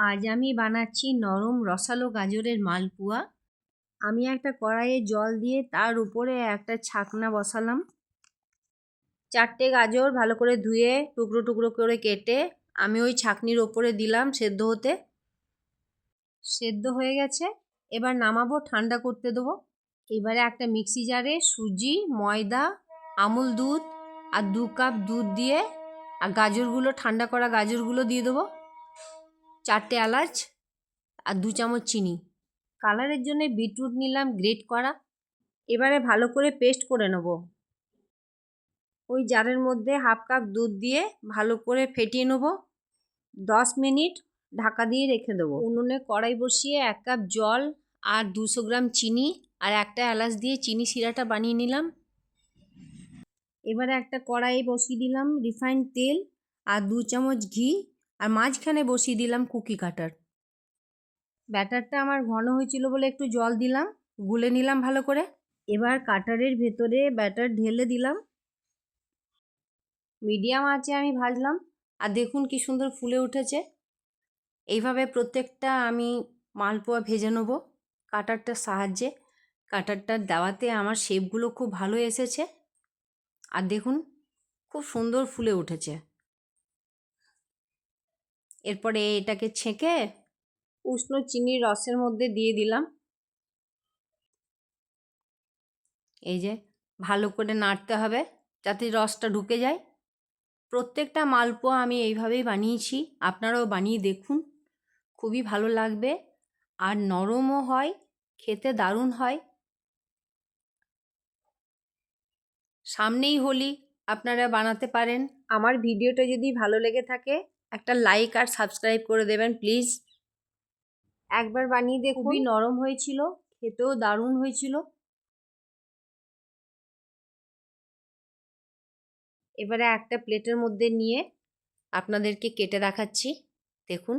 আজ আমি বানাচ্ছি নরম রসালো গাজরের মালপোয়া। আমি একটা কড়াইয়ে জল দিয়ে তার উপরে একটা ছাকনা বসালাম। 4টে গাজর ভালো করে ধুয়ে টুকরো টুকরো করে কেটে আমি ওই ছাকনির ওপরে দিলাম সেদ্ধ হতে। সেদ্ধ হয়ে গেছে, এবার নামাবো, ঠান্ডা করতে দেবো। এবারে একটা মিক্সি জারে সুজি, ময়দা, আমুল দুধ আর 2 কাপ দুধ দিয়ে আর গাজরগুলো, ঠান্ডা করা গাজরগুলো দিয়ে দেবো। 4টে এলাচ আর 2 চামচ চিনি। কালারের জন্য বিটরুট নিলাম গ্রেট করা। এবারে ভালো করে পেস্ট করে নেব। ওই জারের মধ্যে 1/2 কাপ দুধ দিয়ে ভালো করে ফেটিয়ে নেব। 10 মিনিট ঢাকা দিয়ে রেখে দেবো। উনুনে কড়াই বসিয়ে 1 কাপ জল আর 200 গ্রাম চিনি আর একটা এলাচ দিয়ে চিনি শিরাটা বানিয়ে নিলাম। এবারে একটা কড়াই বসিয়ে দিলাম রিফাইন্ড তেল আর 2 চামচ ঘি আর মাঝখানে বসিয়ে দিলাম কুকি কাটার। ব্যাটারটা আমার ঘন হয়েছিল বলে একটু জল দিলাম, গুলে নিলাম ভালো করে। এবার কাটারের ভেতরে ব্যাটার ঢেলে দিলাম। মিডিয়াম আঁচে আমি ভাজলাম আর দেখুন কি সুন্দর ফুলে উঠেছে। এইভাবে প্রত্যেকটা আমি মালপোয়া ভেজে নেব কাটারটার সাহায্যে। কাটারটা দেওয়াতে আমার শেপগুলো খুব ভালো এসেছে আর দেখুন খুব সুন্দর ফুলে উঠেছে। এরপরে এটাকে ছেঁকে উষ্ণ চিনির রসের মধ্যে দিয়ে দিলাম। এই যে ভালো করে নাড়তে হবে যাতে রসটা ঢুকে যায়। প্রত্যেকটা মালপোয়া আমি এইভাবেই বানিয়েছি, আপনারাও বানিয়ে দেখুন, খুবই ভালো লাগবে আর নরমও হয়, খেতে দারুণ হয়। সামনেই হোলি, আপনারা বানাতে পারেন। আমার ভিডিওটা যদি ভালো লেগে থাকে একটা লাইক আর সাবস্ক্রাইব করে দেবেন প্লিজ। একবার বানিয়ে দেখুন, খুবই নরম হয়েছিল, খেতেও দারুণ হয়েছিল। এবারে একটা প্লেটের মধ্যে নিয়ে আপনাদেরকে কেটে দেখাচ্ছি। দেখুন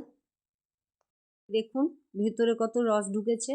দেখুন ভেতরে কত রস ঢুকেছে।